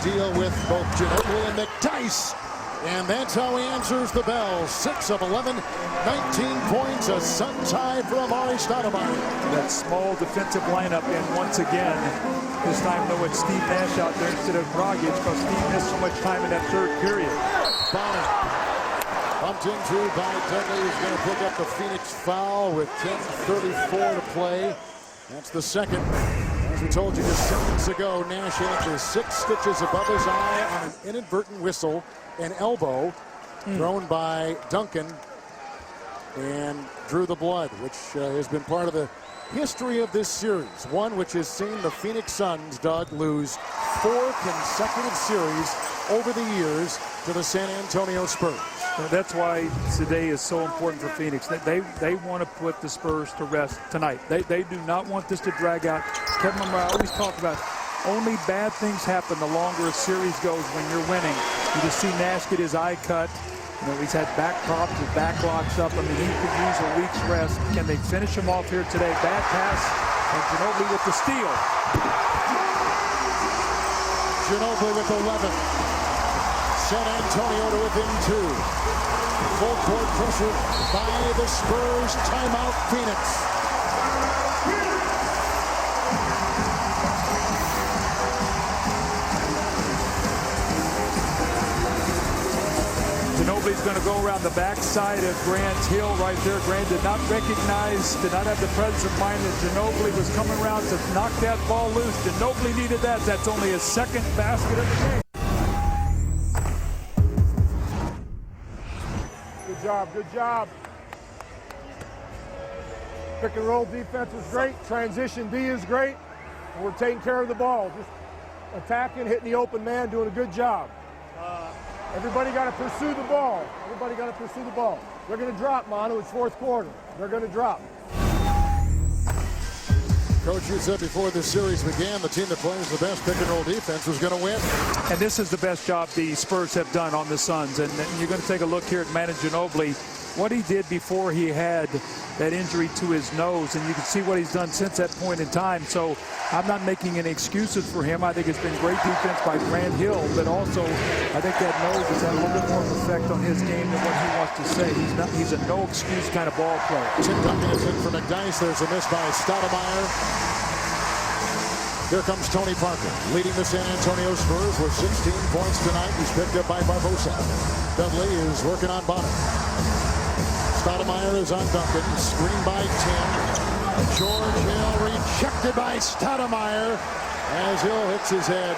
steal with both Ginobili and McDyess. And that's how he answers the bell. 6 of 11, 19 points, a Sun tie for Amar'e Stoudemire. That small defensive lineup, and once again, this time though it's Steve Nash out there instead of Dragic, because Steve missed so much time in that third period. Bonner bumped in through by Dudley, who's going to pick up the Phoenix foul with 10:34 to play. That's the second. As we told you just seconds ago, Nash hit the 6 stitches above his eye on an inadvertent whistle, an elbow thrown by Duncan, and drew the blood, which has been part of the history of this series. One which has seen the Phoenix Suns, Doug, lose 4 consecutive series over the years to the San Antonio Spurs. That's why today is so important for Phoenix. They want to put the Spurs to rest tonight. They do not want this to drag out. Kevin Monroe always talked about only bad things happen the longer a series goes when you're winning. You just see Nash get his eye cut. You know, he's had back props, his back locks up. I mean, he could use a week's rest. Can they finish him off here today? Bad pass, and Ginobili with the steal. Ginobili with 11. San Antonio to within 2. Full court pressure by the Spurs. Timeout, Phoenix. Ginobili's going to go around the backside of Grant Hill right there. Grant did not recognize, did not have the presence of mind that Ginobili was coming around to knock that ball loose. Ginobili needed that. That's only his second basket of the game. Good job, good job. Pick and roll defense was great. Transition D is great. And we're taking care of the ball. Just attacking, hitting the open man, doing a good job. Everybody got to pursue the ball. Everybody got to pursue the ball. They're going to drop, Manu. It's fourth quarter. They're going to drop. Coach, you said before this series began, the team that plays the best pick and roll defense was going to win. And this is the best job the Spurs have done on the Suns. And you're going to take a look here at Manu Ginobili, what he did before he had that injury to his nose, and you can see what he's done since that point in time. So I'm not making any excuses for him. I think it's been great defense by Grant Hill, but also I think that nose has had a little bit more of an effect on his game than what he wants to say. He's a no excuse kind of ball player. Tim Duncan is in for McDyess. There's a miss by Stoudemire. Here comes Tony Parker, leading the San Antonio Spurs with 16 points tonight. He's picked up by Barbosa. Dudley is working on Bonner. Stoudemire is on Duncan. Screen by Tim. George Hill rejected by Stoudemire as Hill hits his head.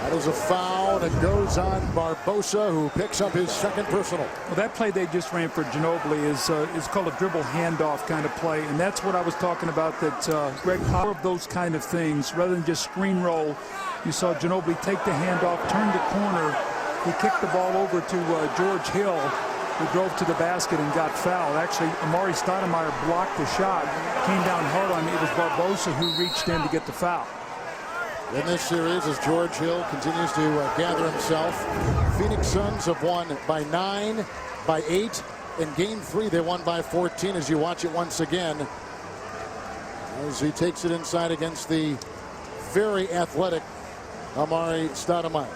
That is a foul, and it goes on Barbosa, who picks up his second personal. Well, that play they just ran for Ginobili is called a dribble handoff kind of play, and that's what I was talking about, that Greg, power of those kind of things, rather than just screen roll. You saw Ginobili take the handoff, turn the corner. He kicked the ball over to George Hill, who drove to the basket and got fouled. Actually, Amar'e Stoudemire blocked the shot, came down hard on it. It was Barbosa who reached in to get the foul. In this series, as George Hill continues to gather himself, Phoenix Suns have won by 9, by 8. In Game 3, they won by 14, as you watch it once again, as he takes it inside against the very athletic Amar'e Stoudemire.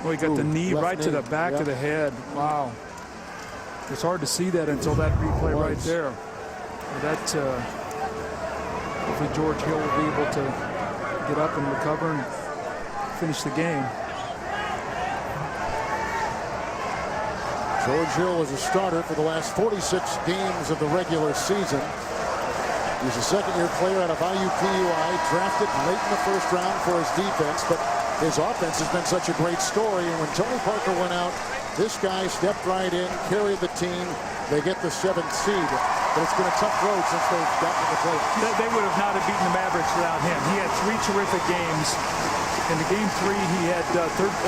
Well, he got the knee right to the back of the head. Wow. It's hard to see that until that replay right there. That, hopefully George Hill will be able to get up and recover and finish the game. George Hill was a starter for the last 46 games of the regular season. He's a second-year player out of IUPUI, drafted late in the first round for his defense, but his offense has been such a great story. And when Tony Parker went out, this guy stepped right in, carried the team. They get the 7th seed. But it's been a tough road since they've gotten to the playoffs. They would have not have beaten the Mavericks without him. He had 3 terrific games. In the Game 3, he had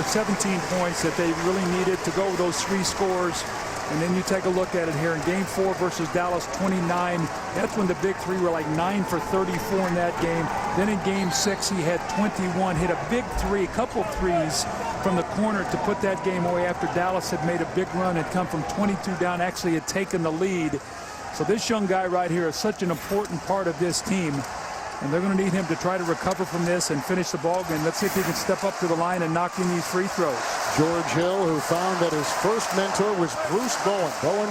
17 points that they really needed to go with those 3 scores. And then you take a look at it here in Game 4 versus Dallas, 29. That's when the big 3 were like 9 for 34 in that game. Then in Game 6, he had 21, hit a big 3, a couple threes from the corner to put that game away after Dallas had made a big run, had come from 22 down, actually had taken the lead. So this young guy right here is such an important part of this team. And they're going to need him to try to recover from this and finish the ball game. Let's see if he can step up to the line and knock in these free throws. George Hill, who found that his first mentor was Bruce Bowen. Bowen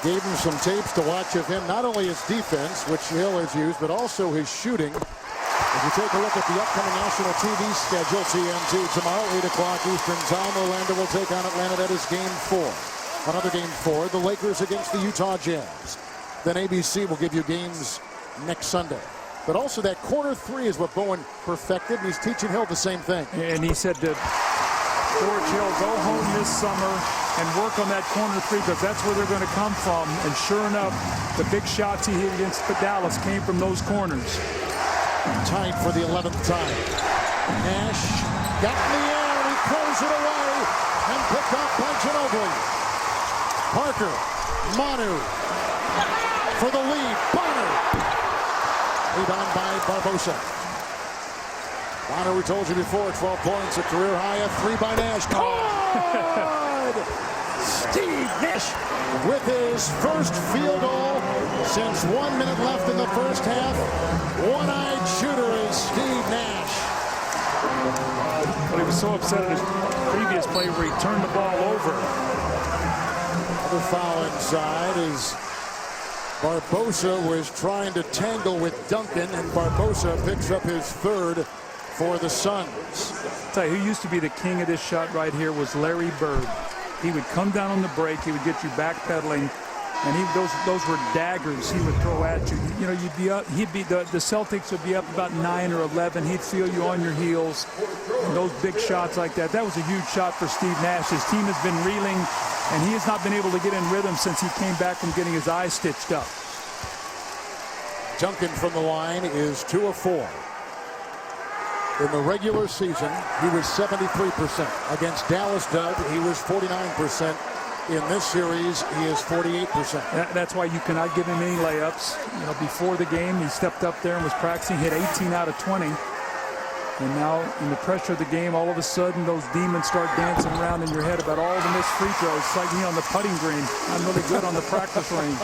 gave him some tapes to watch of him, not only his defense, which Hill has used, but also his shooting. If you take a look at the upcoming national TV schedule, TNT, tomorrow, 8 o'clock Eastern Time, Orlando will take on Atlanta. That is Game 4. Another Game 4, the Lakers against the Utah Jazz. Then ABC will give you games next Sunday. But also that corner three is what Bowen perfected, and he's teaching Hill the same thing. And he said to George Hill, go home this summer and work on that corner three, because that's where they're going to come from. And sure enough, the big shots he hit against Dallas came from those corners. Tied for the 11th time. Nash got in the air, and he throws it away, and picked up by Ginobili. Parker, Manu for the lead. Bonner. Rebound by Barbosa. Bonner, we told you before, 12 points, a career high, a three by Nash. Good! Steve Nash with his first field goal since 1 minute left in the first half. One-eyed shooter is Steve Nash. But he was so upset at his previous play where he turned the ball over. Another foul inside is Barbosa was trying to tangle with Duncan, and Barbosa picks up his third for the Suns. I'll tell you, who used to be the king of this shot right here was Larry Bird. He would come down on the break, he would get you backpedaling, and those were daggers he would throw at you. You know, you'd be up, the Celtics would be up about 9 or 11. He'd feel you on your heels. And those big shots like that, that was a huge shot for Steve Nash. His team has been reeling, and he has not been able to get in rhythm since he came back from getting his eyes stitched up. Duncan from the line is 2 of 4. In the regular season, he was 73%. Against Dallas, Doug, he was 49%. In this series, he is 48%. That's why you cannot give him any layups. You know, before the game, he stepped up there and was practicing, hit 18 out of 20. And now, in the pressure of the game, all of a sudden, those demons start dancing around in your head about all the missed free throws. It's like me on the putting green. I'm really good on the practice range.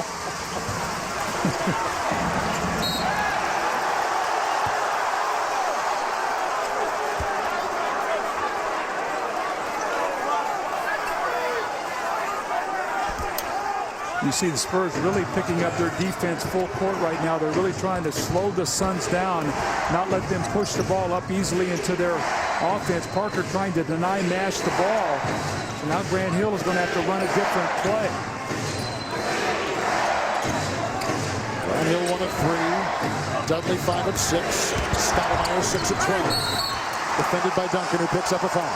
You see the Spurs really picking up their defense full court right now. They're really trying to slow the Suns down, not let them push the ball up easily into their offense. Parker trying to deny Nash the ball. So now Grant Hill is going to have to run a different play. Grant Hill 1 of 3. Dudley 5 of 6. Stoudemire 6 of 20. Defended by Duncan, who picks up a foul.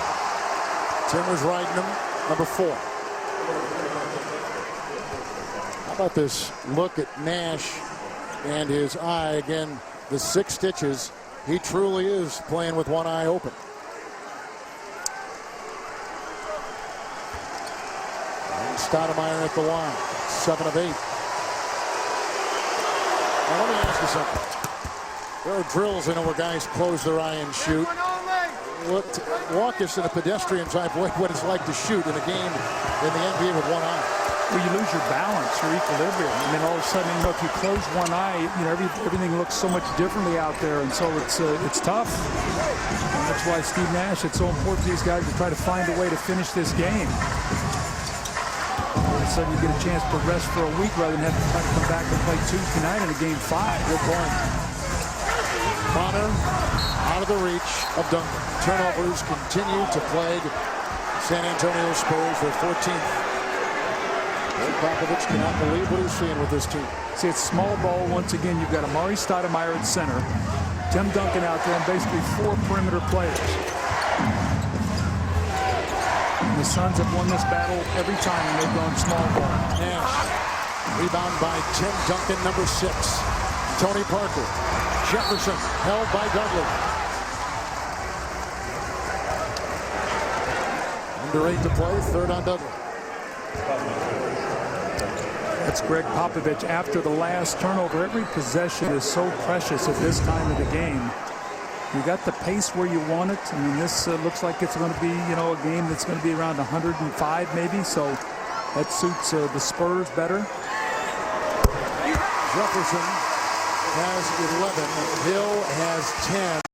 Tim was riding him, number 4. How about this look at Nash and his eye? Again, the 6 stitches. He truly is playing with one eye open. And Stoudemire at the line, 7 of 8. Now let me ask you something. There are drills, you know, where guys close their eye and shoot. Walk us in a pedestrian type way what it's like to shoot in a game in the NBA with one eye. Well, you lose your balance, your equilibrium. I mean, all of a sudden, you know, if you close one eye, you know, everything looks so much differently out there, and so it's tough. And that's why Steve Nash, it's so important to these guys to try to find a way to finish this game. All of a sudden, you get a chance to rest for a week rather than have to try to come back and play Tuesday night in a game 5. Good point. Bonner out of the reach of Duncan. Turnovers continue to plague San Antonio Spurs. Their 14th. Popovich cannot believe what he's seeing with this team. See, it's small ball once again. You've got Amari Stoudemire at center, Tim Duncan out there, and basically 4 perimeter players. And the Suns have won this battle every time when they've gone small ball. Nash, rebound by Tim Duncan, number 6. Tony Parker, Jefferson, held by Dudley. Under 8 to play, 3rd on Dudley. That's Greg Popovich after the last turnover. Every possession is so precious at this time of the game. You got the pace where you want it. I mean, this looks like it's going to be, you know, a game that's going to be around 105 maybe. So that suits the Spurs better. Jefferson has 11. Hill has 10.